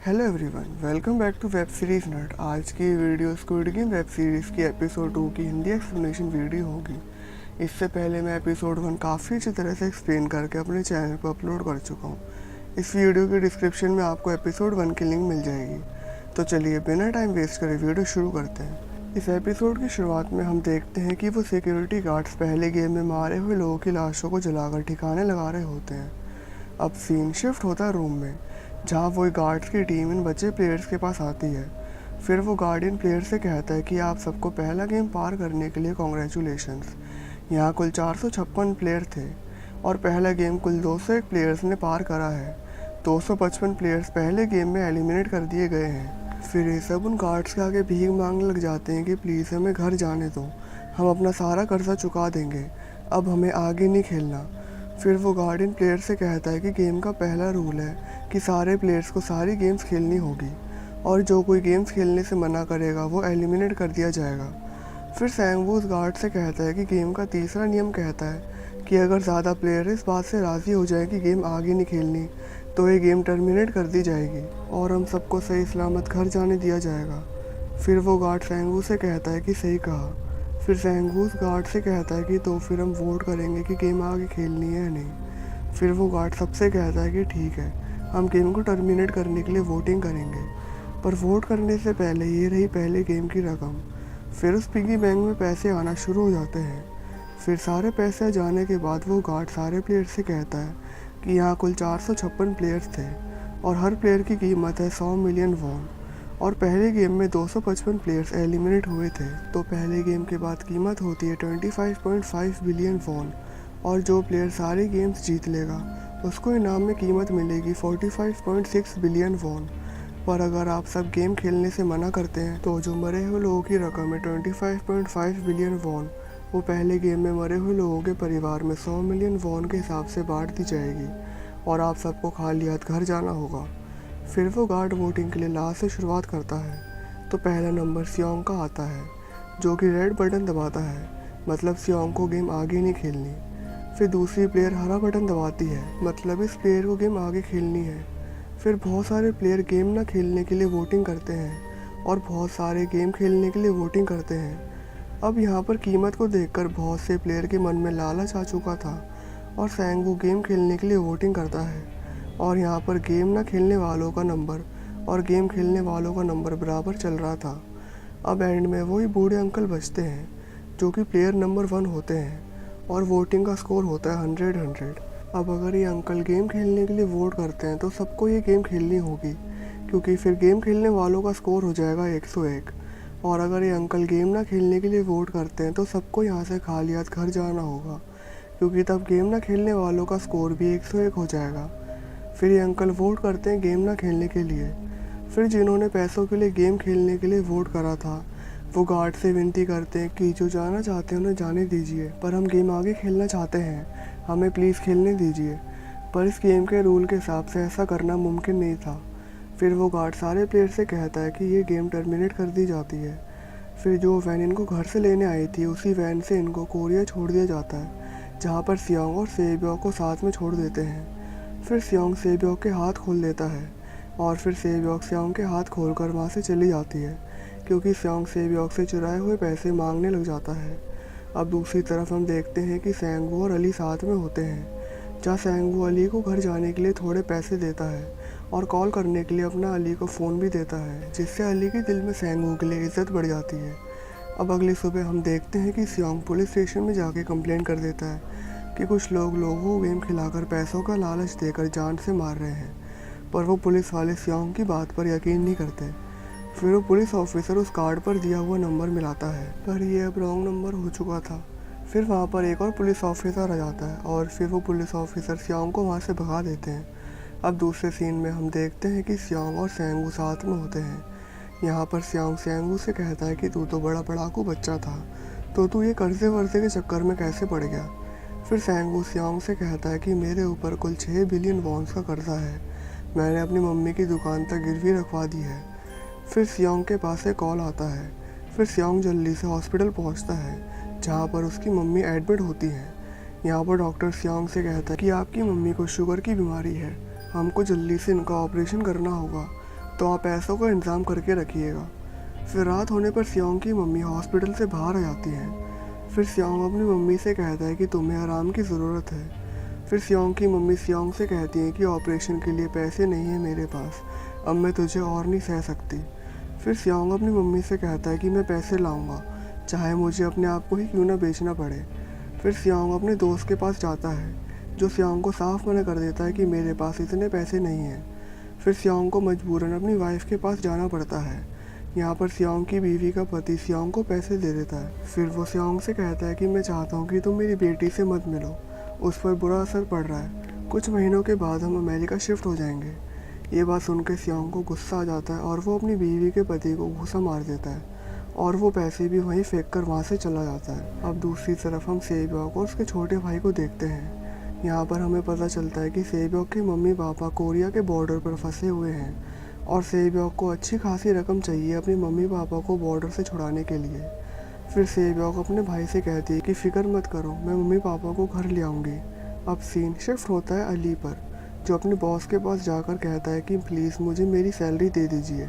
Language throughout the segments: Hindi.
Hello everyone, welcome back to web series nut. आज की video squid game web series की एपिसोड 2 की हिंदी एक्सप्लेनेशन वीडियो होगी। इससे पहले मैं एपिसोड 1 काफ़ी अच्छी तरह से एक्सप्लेन करके अपने चैनल पर अपलोड कर चुका हूँ। इस वीडियो के डिस्क्रिप्शन में आपको एपिसोड 1 की लिंक मिल जाएगी। तो चलिए बिना टाइम वेस्ट करे वीडियो शुरू करते हैं। इस एपिसोड की शुरुआत में हम देखते हैं कि वो सिक्योरिटी गार्ड्स पहले गेम में मारे हुए लोगों की लाशों को जलाकर ठिकाने लगा रहे होते हैं। अब सीन शिफ्ट होता है रूम में, जहाँ वो गार्ड्स की टीम इन बचे प्लेयर्स के पास आती है। फिर वो गार्डियन प्लेयर से कहता है कि आप सबको पहला गेम पार करने के लिए कॉन्ग्रेचुलेशंस। यहाँ कुल 456 प्लेयर थे और पहला गेम कुल 201 प्लेयर्स ने पार करा है। 255 प्लेयर्स पहले गेम में एलिमिनेट कर दिए गए हैं। फिर ये सब उन गार्ड्स के आगे भीख मांगने लग जाते हैं कि प्लीज़ हमें घर जाने दो, हम अपना सारा कर्जा चुका देंगे, अब हमें आगे नहीं खेलना। फिर वो गार्डियन प्लेयर से कहता है कि गेम का पहला रूल है कि सारे प्लेयर्स को सारी गेम्स खेलनी होगी और जो कोई गेम्स खेलने से मना करेगा वो एलिमिनेट कर दिया जाएगा। फिर सैंगवू उस गार्ड से कहता है कि गेम का तीसरा नियम कहता है कि अगर ज़्यादा प्लेयर इस बात से राज़ी हो जाए कि गेम आगे नहीं खेलनी तो ये गेम टर्मिनेट कर दी जाएगी और हम सबको सही सलामत घर जाने दिया जाएगा। फिर वो गार्ड सैंगवू से कहता है कि सही कहा। फिर सैंगूस गार्ड से कहता है कि तो फिर हम वोट करेंगे कि गेम आगे खेलनी है या नहीं। फिर वो गार्ड सबसे कहता है कि ठीक है, हम गेम को टर्मिनेट करने के लिए वोटिंग करेंगे, पर वोट करने से पहले ये रही पहले गेम की रकम। फिर उस पिगी बैंक में पैसे आना शुरू हो जाते हैं। फिर सारे पैसे जाने के बाद वो गार्ड सारे प्लेयर से कहता है कि यहाँ कुल 456 प्लेयर्स थे और हर प्लेयर की कीमत है 100 मिलियन वॉन और पहले गेम में 255 प्लेयर्स एलिमिनेट हुए थे, तो पहले गेम के बाद कीमत होती है 25.5 बिलियन वॉन और जो प्लेयर सारे गेम्स जीत लेगा उसको इनाम में कीमत मिलेगी 45.6 बिलियन वॉन। पर अगर आप सब गेम खेलने से मना करते हैं तो जो मरे हुए लोगों की रकम है 25.5 बिलियन वॉन, वो पहले गेम में मरे हुए लोगों के परिवार में 100 मिलियन वॉन के हिसाब से बांट दी जाएगी और आप सबको खाली हाथ घर जाना होगा। फिर वो गार्ड वोटिंग के लिए लास्ट से शुरुआत करता है, तो पहला नंबर सियोंग का आता है जो कि रेड बटन दबाता है, मतलब सियोंग को गेम आगे नहीं खेलनी। फिर दूसरी प्लेयर हरा बटन दबाती है, मतलब इस प्लेयर को गेम आगे खेलनी है। फिर बहुत सारे प्लेयर गेम ना खेलने के लिए वोटिंग करते हैं और बहुत सारे गेम खेलने के लिए वोटिंग करते हैं। अब यहाँ पर कीमत को देखकर बहुत से प्लेयर के मन में लालच आ चुका था और सैंगवू गेम खेलने के लिए वोटिंग करता है और यहाँ पर गेम ना खेलने वालों का नंबर और गेम खेलने वालों का नंबर बराबर चल रहा था। अब एंड में वही बूढ़े अंकल बचते हैं जो कि प्लेयर नंबर 1 होते हैं और वोटिंग का स्कोर होता है 100-100। अब अगर ये अंकल गेम खेलने के लिए वोट करते हैं तो सबको ये गेम खेलनी होगी, क्योंकि फिर गेम खेलने वालों का स्कोर हो जाएगा 101। और अगर ये अंकल गेम ना खेलने के लिए वोट करते हैं तो सबको यहाँ से खाली हाथ घर जाना होगा, क्योंकि तब गेम ना खेलने वालों का स्कोर भी 101 हो जाएगा। फिर ये अंकल वोट करते हैं गेम ना खेलने के लिए। फिर जिन्होंने पैसों के लिए गेम खेलने के लिए वोट करा था वो गार्ड से विनती करते हैं कि जो जाना चाहते हैं उन्हें जाने दीजिए, पर हम गेम आगे खेलना चाहते हैं, हमें प्लीज़ खेलने दीजिए। पर इस गेम के रूल के हिसाब से ऐसा करना मुमकिन नहीं था। फिर वो गार्ड सारे प्लेयर से कहता है कि ये गेम टर्मिनेट कर दी जाती है। फिर जो वैन इनको घर से लेने आई थी उसी वैन से इनको कोरिया छोड़ दिया जाता है, जहाँ पर सियोंग और सेब्योक को साथ में छोड़ देते हैं। फिर सियोंग सेब्योक के हाथ खोल देता है और फिर सेब्योक सियोंग के हाथ खोलकर वहाँ से चली जाती है, क्योंकि सियोंग सेब्योक से चुराए हुए पैसे मांगने लग जाता है। अब दूसरी तरफ हम देखते हैं कि सैंगवू और अली साथ में होते हैं, जहाँ सैंगवू अली को घर जाने के लिए थोड़े पैसे देता है और कॉल करने के लिए अपना अली को फ़ोन भी देता है, जिससे अली के दिल में सैंगवू के लिए इज्जत बढ़ जाती है। अब अगली सुबह हम देखते हैं कि सियोंग पुलिस स्टेशन में जाके कंप्लेंट कर देता है कि कुछ लोग लोगों को गेम खिलाकर पैसों का लालच देकर जान से मार रहे हैं, पर वो पुलिस वाले सियोंग की बात पर यकीन नहीं करते। फिर वो पुलिस ऑफिसर उस कार्ड पर दिया हुआ नंबर मिलाता है, पर ये अब रॉन्ग नंबर हो चुका था। फिर वहाँ पर एक और पुलिस ऑफिसर आ जाता है और फिर वो पुलिस ऑफिसर सियोंग को वहाँ से भगा देते हैं। अब दूसरे सीन में हम देखते हैं कि सियोंग और सैंगवू साथ में होते हैं। यहाँ पर सियोंग सैंगवू से कहता है कि तू तो बड़ा पढ़ाकू बच्चा था, तो तू ये कर्जे वर्जे के चक्कर में कैसे पड़ गया। फिर सैंगवू सियोंग से कहता है कि मेरे ऊपर कुल 6 बिलियन वॉन्स का कर्जा है, मैंने अपनी मम्मी की दुकान तक गिरवी रखवा दी है। फिर सियोंग के पास एक कॉल आता है। फिर सियोंग जल्दी से हॉस्पिटल पहुंचता है, जहां पर उसकी मम्मी एडमिट होती है। यहाँ पर डॉक्टर सियोंग से कहता है कि आपकी मम्मी को शुगर की बीमारी है, हमको जल्दी से इनका ऑपरेशन करना होगा, तो आप पैसों का इंतज़ाम करके रखिएगा। फिर रात होने पर सियोंग की मम्मी हॉस्पिटल से बाहर आ जाती हैं। फिर सियोंग अपनी मम्मी से कहता है कि तुम्हें आराम की ज़रूरत है। फिर सियोंग की मम्मी सियोंग से कहती हैं कि ऑपरेशन के लिए पैसे नहीं हैं मेरे पास, अब मैं तुझे और नहीं सह सकती। फिर सियोंग अपनी मम्मी से कहता है कि मैं पैसे लाऊंगा, चाहे मुझे अपने आप को ही क्यों ना बेचना पड़े। फिर सियोंग अपने दोस्त के पास जाता है, जो सियोंग को साफ मना कर देता है कि मेरे पास इतने पैसे नहीं हैं। फिर सियोंग को मजबूरन अपनी वाइफ के पास जाना पड़ता है। यहाँ पर सियोंग की बीवी का पति सियोंग को पैसे दे देता है। फिर वो सियोंग से कहता है कि मैं चाहता हूँ कि तुम मेरी बेटी से मत मिलो, उस पर बुरा असर पड़ रहा है। कुछ महीनों के बाद हम अमेरिका शिफ्ट हो जाएंगे। ये बात सुनकर सियोंग को गुस्सा आ जाता है और वो अपनी बीवी के पति को घूंसा मार देता है और वो पैसे भी वहीं फेंक कर वहाँ से चला जाता है। अब दूसरी तरफ हम सेब्योक और उसके छोटे भाई को देखते हैं। यहाँ पर हमें पता चलता है कि सेब्योक के मम्मी पापा कोरिया के बॉर्डर पर फंसे हुए हैं और सेब्योक को अच्छी खासी रकम चाहिए अपने मम्मी पापा को बॉर्डर से छुड़ाने के लिए। फिर सेब्योक अपने भाई से कहती है कि फिक्र मत करो, मैं मम्मी पापा को घर ले आऊँगी। अब सीन शिफ्ट होता है अली पर, जो अपने बॉस के पास जाकर कहता है कि प्लीज़ मुझे मेरी सैलरी दे दीजिए,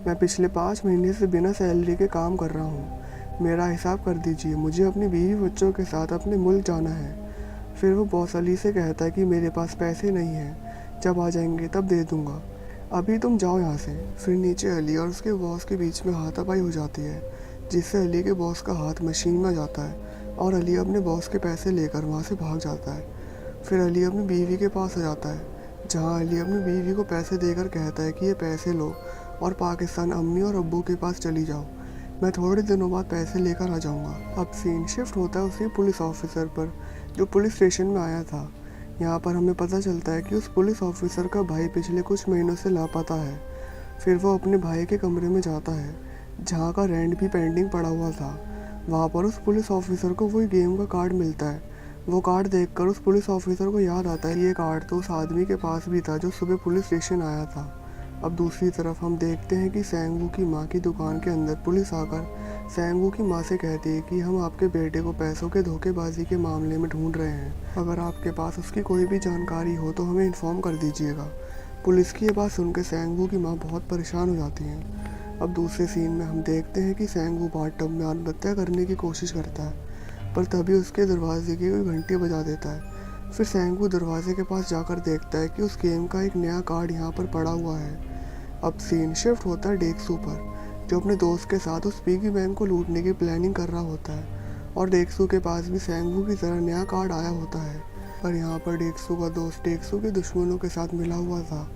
मैं पिछले 5 महीने से बिना सैलरी के काम कर रहा हूँ, मेरा हिसाब कर दीजिए, मुझे अपनी बीवी बच्चों के साथ अपने मुल्क जाना है। फिर वो बॉस अली से कहता है कि मेरे पास पैसे नहीं हैं, जब आ जाएंगे तब दे दूँगा, अभी तुम जाओ यहाँ से। फिर नीचे अली और उसके बॉस के बीच में हाथापाई हो जाती है, जिससे अली के बॉस का हाथ मशीन में जाता है और अली अपने बॉस के पैसे लेकर वहाँ से भाग जाता है। फिर अली अपनी बीवी के पास आ जाता है, जहाँ अली अपनी बीवी को पैसे देकर कहता है कि ये पैसे लो और पाकिस्तान अम्मी और अब्बू के पास चली जाओ, मैं थोड़े दिनों बाद पैसे लेकर आ जाऊँगा। अब सीन शिफ्ट होता है उसी पुलिस ऑफिसर पर जो पुलिस स्टेशन में आया था। यहाँ पर हमें पता चलता है कि उस पुलिस ऑफिसर का भाई पिछले कुछ महीनों से लापता है। फिर वो अपने भाई के कमरे में जाता है, जहाँ का रेंट भी पेंडिंग पड़ा हुआ था। वहाँ पर उस पुलिस ऑफिसर को वही गेम का कार्ड मिलता है। वो कार्ड देखकर उस पुलिस ऑफिसर को याद आता है ये कार्ड तो उस आदमी के पास भी था जो सुबह पुलिस स्टेशन आया था। अब दूसरी तरफ हम देखते हैं कि सेंगवू की माँ की दुकान के अंदर पुलिस आकर सेंगवू की माँ से कहती है कि हम आपके बेटे को पैसों के धोखेबाजी के मामले में ढूंढ रहे हैं, अगर आपके पास उसकी कोई भी जानकारी हो तो हमें इन्फॉर्म कर दीजिएगा। पुलिस की ये बात सुनकर सेंगवू की माँ बहुत परेशान हो जाती हैं। अब दूसरे सीन में हम देखते हैं कि सेंगवू बाथटब में आत्महत्या करने की कोशिश करता है, पर तभी उसके दरवाजे की कोई घंटी बजा देता है। फिर सेंगवू दरवाजे के पास जाकर देखता है कि उस गेम का एक नया कार्ड यहाँ पर पड़ा हुआ है। अब सीन शिफ्ट होता है डेक्सू पर, जो अपने दोस्त के साथ उस पिगी बैंक को लूटने की प्लानिंग कर रहा होता है और डेक्सू के पास भी सेंगवू की तरह नया कार्ड आया होता है। पर यहाँ पर डेक्सू का दोस्त डेक्सू के दुश्मनों के साथ मिला हुआ था।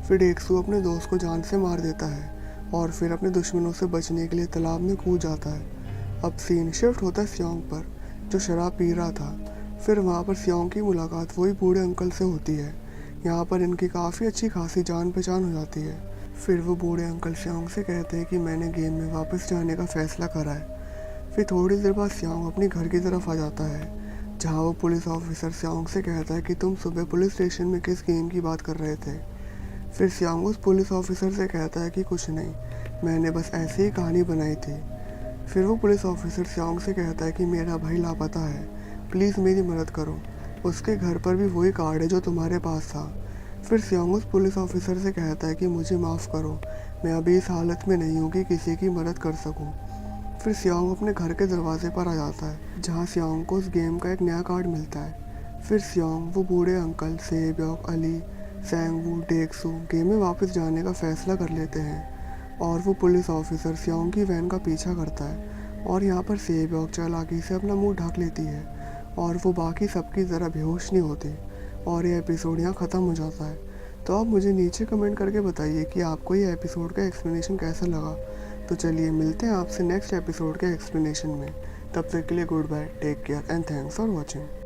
फिर डेक्सू अपने दोस्त को जान से मार देता है और फिर अपने दुश्मनों से बचने के लिए तालाब में कूद जाता है। अब सीन शिफ्ट होता है सियोंग पर, जो शराब पी रहा था। फिर वहाँ पर सियोंग की मुलाकात वही बूढ़े अंकल से होती है। यहाँ पर इनकी काफ़ी अच्छी खासी जान पहचान हो जाती है। फिर वो बूढ़े अंकल सियोंग से कहते हैं कि मैंने गेम में वापस जाने का फ़ैसला करा है। फिर थोड़ी देर बाद सियोंग अपने घर की तरफ आ जाता है, जहाँ वो पुलिस ऑफिसर सियोंग से कहता है कि तुम सुबह पुलिस स्टेशन में किस गेम की बात कर रहे थे। फिर सियोंग उस पुलिस ऑफिसर से कहता है कि कुछ नहीं, मैंने बस ऐसी ही कहानी बनाई थी। फिर वो पुलिस ऑफिसर सियोंग से कहता है कि मेरा भाई लापता है, प्लीज़ मेरी मदद करो, उसके घर पर भी वही कार्ड है जो तुम्हारे पास था। फिर सियोंग उस पुलिस ऑफिसर से कहता है कि मुझे माफ़ करो, मैं अभी इस हालत में नहीं हूँ कि किसी की मदद कर सकूँ। फिर सियोंग अपने घर के दरवाजे पर आ जाता है, जहाँ सियोंग को उस गेम का एक नया कार्ड मिलता है। फिर सियोंग वो बूढ़े अंकल सेब्योक, अली, सेंगवू, डेक्सू गेम में वापस जाने का फ़ैसला कर लेते हैं और वो पुलिस ऑफिसर सियोंग की वैन का पीछा करता है और यहाँ पर सेब्योक चालाकी से अपना मुंह ढक लेती है और वो बाकी सबकी तरह बेहोश नहीं होती और ये एपिसोड यहाँ ख़त्म हो जाता है। तो आप मुझे नीचे कमेंट करके बताइए कि आपको ये एपिसोड का एक्सप्लेनेशन कैसा लगा। तो चलिए मिलते हैं आपसे नेक्स्ट एपिसोड के एक्सप्लेनेशन में। तब तक के लिए goodbye, take care and thanks for watching.